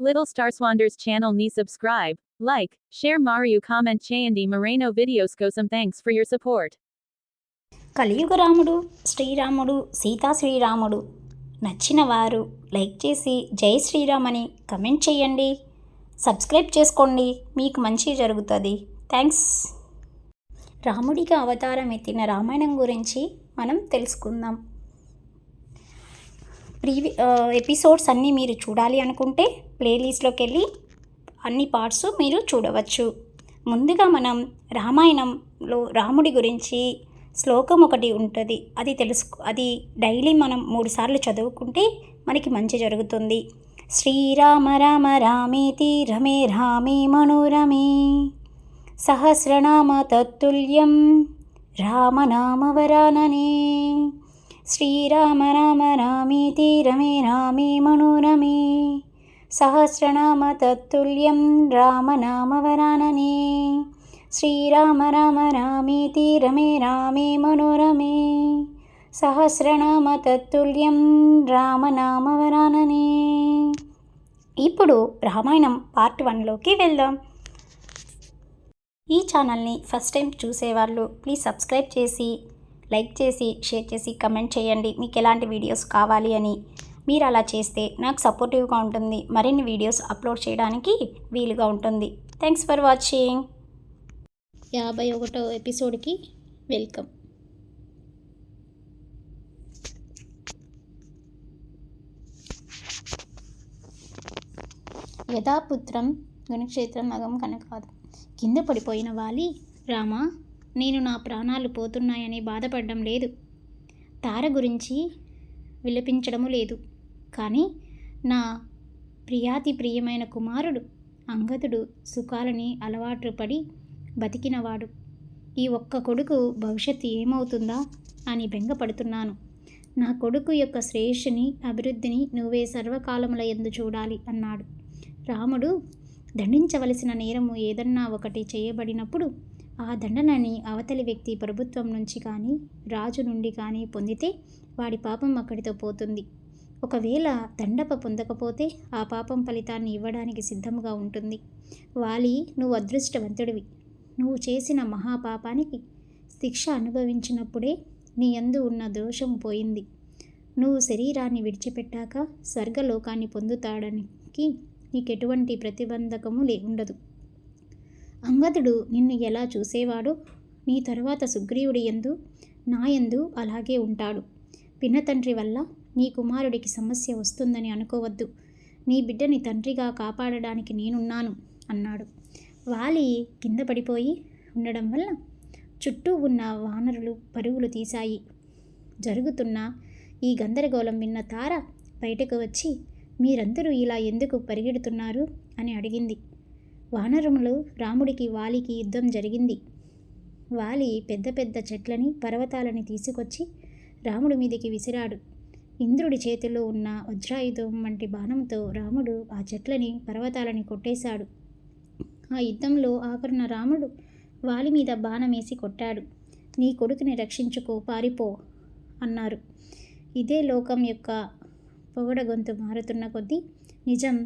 Little Star Swanders channel ni subscribe, like, share Mario comment చేయండి Moreno videos కోసం thanks for your support. కలియుగ రాముడు శ్రీరాముడు సీతా శ్రీరాముడు నచ్చిన వారు లైక్ చేసి జై శ్రీరామ్ అని కమెంట్ చేయండి. సబ్స్క్రైబ్ చేసుకోండి, మీకు మంచి జరుగుతుంది. థ్యాంక్స్. రాముడిగా అవతారం ఎత్తిన రామాయణం గురించి మనం తెలుసుకుందాం. ఎపిసోడ్స్ అన్నీ మీరు చూడాలి అనుకుంటే ప్లేలిస్ట్లోకి వెళ్ళి అన్ని పార్ట్స్ మీరు చూడవచ్చు. ముందుగా మనం రామాయణంలో రాముడి గురించి శ్లోకం ఒకటి ఉంటుంది, అది డైలీ మనం 3 సార్లు చదువుకుంటే మనకి మంచి జరుగుతుంది. శ్రీరామ రామ రామేతి రమే రామే మనోరమే సహస్రనామ తత్తుల్యం రామనామవరాననే. శ్రీరామ రామ రామేతి రమే రామే మనోరమే సహస్రనామ తత్తుల్యం రామనామవరాననే. శ్రీరామ రామ రామేతి రమే రామే మనోరమే సహస్రనామ తత్తుల్యం రామనామవరాననే. ఇప్పుడు రామాయణం పార్ట్ 1లోకి వెళ్దాం. ఈ ఛానల్ని ఫస్ట్ టైం చూసేవాళ్ళు ప్లీజ్ సబ్స్క్రైబ్ చేసి లైక్ చేసి షేర్ చేసి కమెంట్ చేయండి మీకు ఎలాంటి వీడియోస్ కావాలి అని. మీరు అలా చేస్తే నాకు సపోర్టివ్గా ఉంటుంది, మరిన్ని వీడియోస్ అప్లోడ్ చేయడానికి వీలుగా ఉంటుంది. Thanks for watching. 51వ ఎపిసోడ్కి వెల్కమ్. యథాపుత్రం గుణక్షేత్రం నగం కనకాదు. కింద పడిపోయిన వాలి, రామా నేను నా ప్రాణాలు పోతున్నాయని బాధపడడం లేదు, తార గురించి విలపించడము లేదు. కానీ నా ప్రియాతి ప్రియమైన కుమారుడు అంగదుడు సుఖాలని అలవాటు పడి బతికినవాడు. ఈ ఒక్క కొడుకు భవిష్యత్తు ఏమవుతుందా అని బెంగపడుతున్నాను. నా కొడుకు యొక్క శ్రేయస్సుని అభివృద్ధిని నువ్వే సర్వకాలముల యందు చూడాలి అన్నాడు. రాముడు దండించవలసిన నేరము ఏదన్నా ఒకటి చేయబడినప్పుడు ఆ దండనని అవతలి వ్యక్తి ప్రభుత్వం నుంచి కానీ రాజు నుండి కానీ పొందితే వాడి పాపం అక్కడితో పోతుంది. ఒకవేళ దండప పొందకపోతే ఆ పాపం ఫలితాన్ని ఇవ్వడానికి సిద్ధంగా ఉంటుంది. వాలి, నువ్వు అదృష్టవంతుడివి. నువ్వు చేసిన మహాపాపానికి శిక్ష అనుభవించినప్పుడే నీ యందు ఉన్న దోషం పోయింది. నువ్వు శరీరాన్ని విడిచిపెట్టాక స్వర్గలోకాన్ని పొందుతాడానికి నీకెటువంటి ప్రతిబంధకము ఉండదు. అంగదుడు నిన్ను ఎలా చూసేవాడో నీ తరువాత సుగ్రీవుడి యందు నా యందు అలాగే ఉంటాడు. పినతండ్రి వల్ల నీ కుమారుడికి సమస్య వస్తుందని అనుకోవద్దు. నీ బిడ్డని తండ్రిగా కాపాడడానికి నేనున్నాను అన్నాడు. వాలి కింద పడిపోయి ఉండడం వల్ల చుట్టూ ఉన్న వానరులు పరుగులు తీశాయి. జరుగుతున్న ఈ గందరగోళం విన్న తార బయటకు వచ్చి, మీరందరూ ఇలా ఎందుకు పరిగెడుతున్నారు అని అడిగింది. వానరములు రాముడికి వాలికి యుద్ధం జరిగింది. వాలి పెద్ద పెద్ద చెట్లని పర్వతాలని తీసుకొచ్చి రాముడి మీదకి విసిరాడు. ఇంద్రుడి చేతిలో ఉన్న వజ్రాయుధం వంటి బాణంతో రాముడు ఆ చెట్లని పర్వతాలని కొట్టేశాడు. ఆ యుద్ధంలో ఆఖరున రాముడు వాలి మీద బాణమేసి కొట్టాడు. నీ కొడుకుని రక్షించుకో, పారిపో అన్నారు. ఇదే లోకం యొక్క పొగడ గొంతు మారుతున్న కొద్దీ నిజం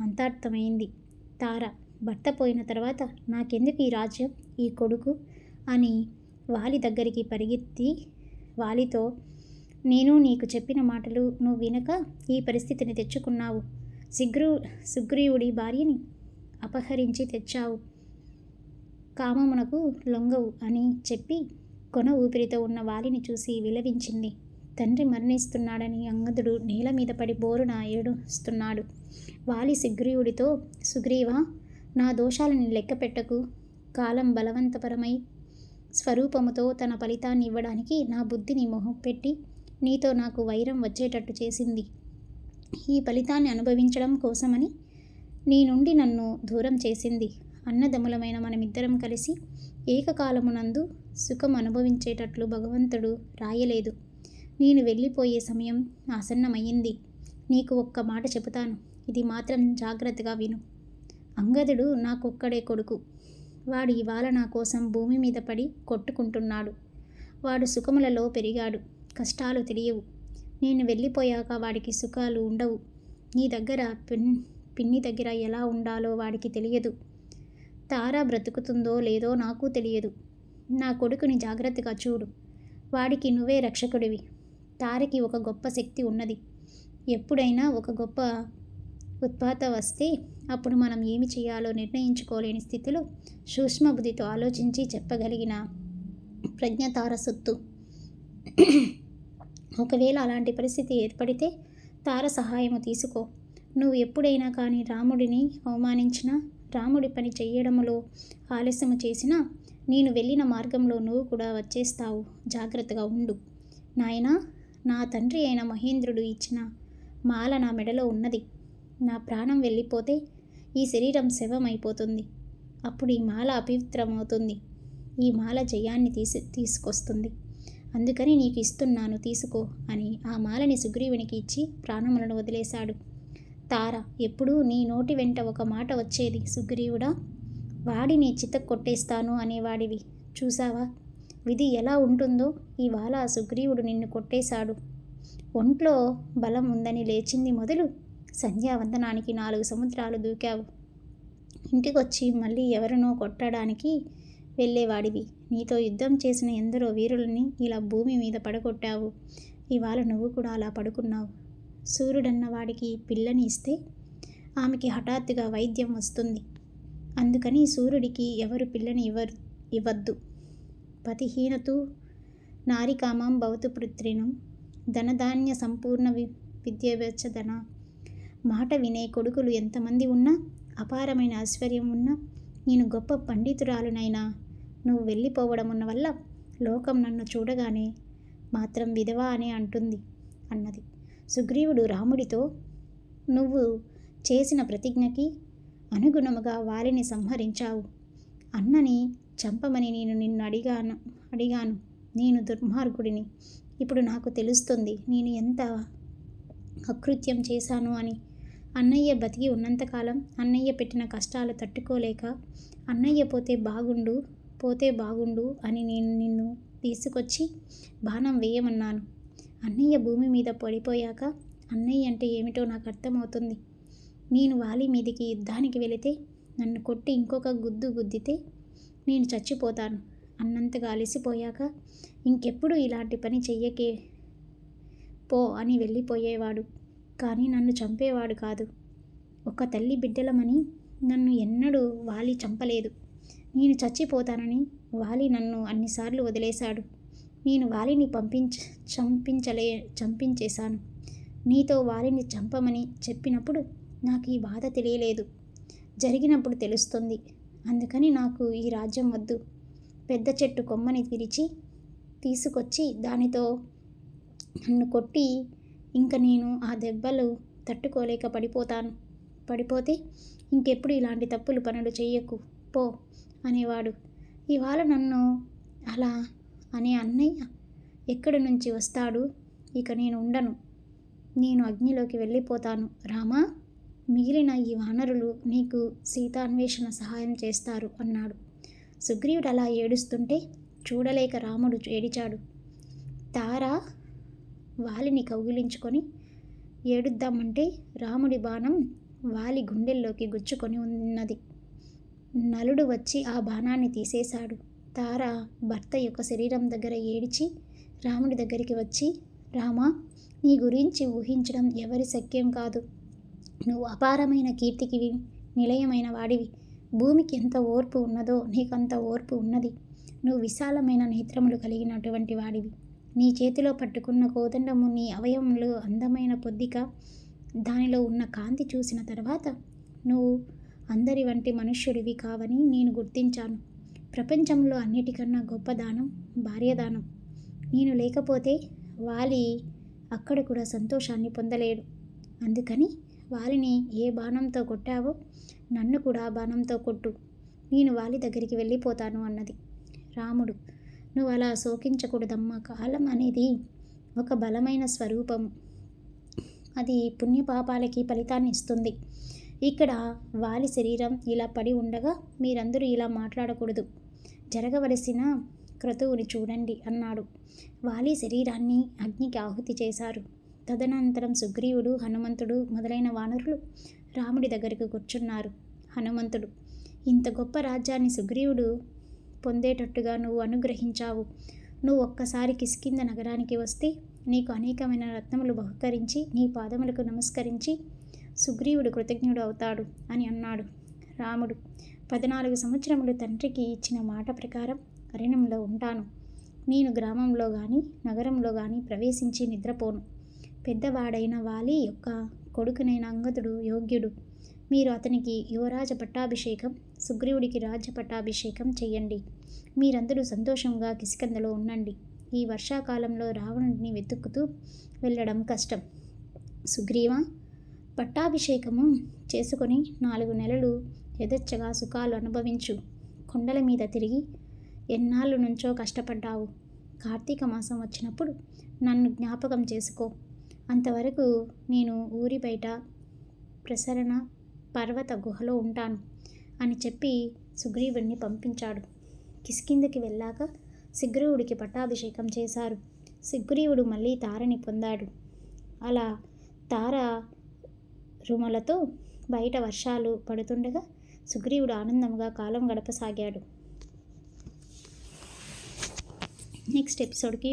అంతార్థమైంది. తార భర్త పోయిన తర్వాత నాకెందుకు ఈ రాజ్యం, ఈ కొడుకు అని వాలి దగ్గరికి పరిగెత్తి వాలితో, నేను నీకు చెప్పిన మాటలు నువ్వు వినక ఈ పరిస్థితిని తెచ్చుకున్నావు. సుగ్రీవుడి భార్యని అపహరించి తెచ్చావు, కామమునకు లొంగవు అని చెప్పి కొన ఊపిరితో ఉన్న వాలిని చూసి విలవించింది. తండ్రి మరణిస్తున్నాడని అంగదుడు నేల మీద పడి బోరున ఏడుస్తున్నాడు. వాలి సుగ్రీవుడితో, సుగ్రీవా నా దోషాలని లెక్క పెట్టకు. కాలం బలవంతపరమై స్వరూపముతో తన ఫలితాన్ని ఇవ్వడానికి నా బుద్ధిని మొహపెట్టి నీతో నాకు వైరం వచ్చేటట్టు చేసింది. ఈ ఫలితాన్ని అనుభవించడం కోసమని నీ నుండి నన్ను దూరం చేసింది. అన్నదమ్ములమైన మనమిద్దరం కలిసి ఏకకాలమునందు సుఖం అనుభవించేటట్లు భగవంతుడు రాయలేదు. నేను వెళ్ళిపోయే సమయం ఆసన్నమయ్యింది. నీకు ఒక్క మాట చెబుతాను, ఇది మాత్రం జాగ్రత్తగా విను. అంగదుడు నాకొక్కడే కొడుకు. వాడు ఇవాళ నా కోసం భూమి మీద పడి కొట్టుకుంటున్నాడు. వాడు సుఖములలో పెరిగాడు, కష్టాలు తెలియవు. నేను వెళ్ళిపోయాక వాడికి సుఖాలు ఉండవు. నీ దగ్గర పిన్ని దగ్గర ఎలా ఉండాలో వాడికి తెలియదు. తార బ్రతుకుతుందో లేదో నాకు తెలియదు. నా కొడుకుని జాగ్రత్తగా చూడు. వాడికి నువ్వే రక్షకుడివి. తారకి ఒక గొప్ప శక్తి ఉన్నది. ఎప్పుడైనా ఒక గొప్ప ఉత్పాత వస్తే అప్పుడు మనం ఏమి చేయాలో నిర్ణయించుకోలేని స్థితిలో సూక్ష్మబుద్ధితో ఆలోచించి చెప్పగలిగిన ప్రజ్ఞ తార సొత్తు. ఒకవేళ అలాంటి పరిస్థితి ఏర్పడితే తార సహాయము తీసుకో. నువ్వు ఎప్పుడైనా కానీ రాముడిని అవమానించినా, రాముడి పని చెయ్యడంలో ఆలస్యము చేసినా నేను వెళ్ళిన మార్గంలో నువ్వు కూడా వచ్చేస్తావు. జాగ్రత్తగా ఉండు. నాయనా, నా తండ్రి అయిన మహేంద్రుడు ఇచ్చిన మాల నా మెడలో ఉన్నది. నా ప్రాణం వెళ్ళిపోతే ఈ శరీరం శవమైపోతుంది. అప్పుడు ఈ మాల అపవిత్రమవుతుంది. ఈ మాల జయాన్ని తీసుకొస్తుంది. అందుకని నీకు ఇస్తున్నాను, తీసుకో అని ఆ మాలని సుగ్రీవునికి ఇచ్చి ప్రాణములను వదిలేశాడు. తార, ఎప్పుడూ నీ నోటి వెంట ఒక మాట వచ్చేది, సుగ్రీవుడా, వాడిని చితక్కొట్టేస్తాను అనేవాడివి. చూసావా విధి ఎలా ఉంటుందో? ఇవాళ సుగ్రీవుడు నిన్ను కొట్టేశాడు. ఒంట్లో బలం ఉందని లేచింది మొదలు సంధ్యావందనానికి 4 సముద్రాలు దూకావు. ఇంటికొచ్చి మళ్ళీ ఎవరినో కొట్టడానికి వెళ్ళేవాడివి. నీతో యుద్ధం చేసిన ఎందరో వీరులని ఇలా భూమి మీద పడగొట్టావు. ఇవాళ నువ్వు కూడా అలా పడుకున్నావు. సూర్యుడన్న వాడికి పిల్లని ఇస్తే ఆమెకి హఠాత్తుగా వైద్యం వస్తుంది. అందుకని సూర్యుడికి ఎవరు పిల్లని ఇవ్వద్దు. పతిహీనతు నారికామం భవతు పుత్రినం ధనధాన్య సంపూర్ణ విద్యాభ్యసధన. మాట వినే కొడుకులు ఎంతమంది ఉన్నా, అపారమైన ఐశ్వర్యం ఉన్నా, నేను గొప్ప పండితురాలునైనా నువ్వు వెళ్ళిపోవడం వల్ల లోకం నన్ను చూడగానే మాత్రం విధవా అనే అంటుంది అన్నది. సుగ్రీవుడు రాముడితో, నువ్వు చేసిన ప్రతిజ్ఞకి అనుగుణముగా వారిని సంహరించావు. అన్నని చంపమని నేను నిన్ను అడిగాను. నేను దుర్మార్గుడిని. ఇప్పుడు నాకు తెలుస్తుంది నేను ఎంత అకృత్యం చేశాను అని. అన్నయ్య బతికి ఉన్నంతకాలం అన్నయ్య పెట్టిన కష్టాలు తట్టుకోలేక అన్నయ్య పోతే బాగుండు అని నేను నిన్ను తీసుకొచ్చి బాణం వేయమన్నాను. అన్నయ్య భూమి మీద పడిపోయాక అన్నయ్య అంటే ఏమిటో నాకు అర్థమవుతుంది. నేను వాలి మీదికి యుద్ధానికి వెళితే నన్ను కొట్టి ఇంకొక గుద్దితే నేను చచ్చిపోతాను అన్నంతగా అలసిపోయాక ఇంకెప్పుడు ఇలాంటి పని చెయ్యకే పో అని వెళ్ళిపోయేవాడు. కానీ నన్ను చంపేవాడు కాదు. ఒక తల్లి బిడ్డలమని నన్ను ఎన్నడూ వాలి చంపలేదు. నేను చచ్చిపోతానని వాలి నన్ను అన్నిసార్లు వదిలేశాడు. నేను వాలిని చంపించేశాను. నీతో వాలిని చంపమని చెప్పినప్పుడు నాకు ఈ బాధ తెలియలేదు. జరిగినప్పుడు తెలుస్తుంది. అందుకని నాకు ఈ రాజ్యం వద్దు. పెద్ద చెట్టు కొమ్మని తీసుకొచ్చి దానితో నన్ను కొట్టి ఇంక నేను ఆ దెబ్బలు తట్టుకోలేక పడిపోతే ఇంకెప్పుడు ఇలాంటి తప్పులు పనులు చెయ్యకు పో అనేవాడు. ఇవాళ నన్ను అలా అనే అన్నయ్య ఎక్కడి నుంచి వస్తాడు? ఇక నేను ఉండను. నేను అగ్నిలోకి వెళ్ళిపోతాను. రామా, మిగిలిన ఈ వానరులు నీకు సీతాన్వేషణ సహాయం చేస్తారు అన్నాడు. సుగ్రీవుడు అలా ఏడుస్తుంటే చూడలేక రాముడు ఏడిచాడు. తార వాలిని కౌగిలించుకొని ఏడుద్దామంటే రాముడి బాణం వాలి గుండెల్లోకి గుచ్చుకొని ఉన్నది. నలుడు వచ్చి ఆ బాణాన్ని తీసేశాడు. తార భర్త యొక్క శరీరం దగ్గర ఏడిచి రాముడి దగ్గరికి వచ్చి, రామా, నీ గురించి ఊహించడం ఎవరి శక్యం కాదు. నువ్వు అపారమైన కీర్తికి నిలయమైన వాడివి. భూమికి ఎంత ఓర్పు ఉన్నదో నీకంత ఓర్పు ఉన్నది. నువ్వు విశాలమైన నేత్రములు కలిగినటువంటి వాడివి. నీ చేతిలో పట్టుకున్న కోదండము నీ అవయవములు అందమైన పొద్దిక, దానిలో ఉన్న కాంతి చూసిన తర్వాత నువ్వు అందరి వంటి మనుష్యుడివి కావని నేను గుర్తించాను. ప్రపంచంలో అన్నిటికన్నా గొప్ప దానం భార్యదానం. నేను లేకపోతే వాలి అక్కడ కూడా సంతోషాన్ని పొందలేడు. అందుకని వాలిని ఏ బాణంతో కొట్టావో నన్ను కూడా బాణంతో కొట్టు. నేను వాలి దగ్గరికి వెళ్ళిపోతాను అన్నది. రాముడు, నువ్వు అలా శోకించకూడదమ్మా. కాలం అనేది ఒక బలమైన స్వరూపము. అది పుణ్యపాపాలకి ఫలితాన్ని ఇస్తుంది. ఇక్కడ వాలి శరీరం ఇలా పడి ఉండగా మీరందరూ ఇలా మాట్లాడకూడదు. జరగవలసిన క్రతువుని చూడండి అన్నాడు. వాలి శరీరాన్ని అగ్నికి ఆహుతి చేశారు. తదనంతరం సుగ్రీవుడు, హనుమంతుడు మొదలైన వానరులు రాముడి దగ్గరకు కూర్చున్నారు. హనుమంతుడు, ఇంత గొప్ప రాజ్యాన్ని సుగ్రీవుడు పొందేటట్టుగా నువ్వు అనుగ్రహించావు. నువ్వు ఒక్కసారి కిష్కింధ నగరానికి వస్తే నీకు అనేకమైన రత్నములు బహుకరించి నీ పాదములకు నమస్కరించి సుగ్రీవుడు కృతజ్ఞుడు అవుతాడు అని అన్నాడు. రాముడు, 14 సంవత్సరములు తండ్రికి ఇచ్చిన మాట ప్రకారం అరణ్యంలో ఉంటాను. నేను గ్రామంలో కానీ నగరంలో కానీ ప్రవేశించి నిద్రపోను. పెద్దవాడైన వాలి యొక్క కొడుకునైన అంగదుడు యోగ్యుడు. మీరు అతనికి యువరాజ పట్టాభిషేకం, సుగ్రీవుడికి రాజ్య పట్టాభిషేకం చెయ్యండి. మీరందరూ సంతోషంగా కిష్కింధలో ఉండండి. ఈ వర్షాకాలంలో రావణుడిని వెతుకుతూ వెళ్ళడం కష్టం. సుగ్రీవ, పట్టాభిషేకము చేసుకొని 4 నెలలు యథేచ్ఛగా సుఖాలు అనుభవించు. కొండల మీద తిరిగి ఎన్నాళ్ళు నుంచో కష్టపడ్డావు. కార్తీక మాసం వచ్చినప్పుడు నన్ను జ్ఞాపకం చేసుకో. అంతవరకు నేను ఊరి బయట ప్రసరణ పర్వత గుహలో ఉంటాను అని చెప్పి సుగ్రీవుడిని పంపించాడు. కిష్కింధకి వెళ్ళాక సుగ్రీవుడికి పట్టాభిషేకం చేశారు. సుగ్రీవుడు మళ్ళీ తారని పొందాడు. అలా తార రుమలతో బయట వర్షాలు పడుతుండగా సుగ్రీవుడు ఆనందంగా కాలం గడపసాగాడు. నెక్స్ట్ ఎపిసోడ్కి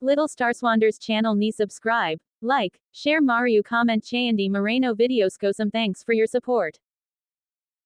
Little Stars Wonders channel ni subscribe, like, share Mariu comment చేయండి Moreno videos కోసం thanks for your support.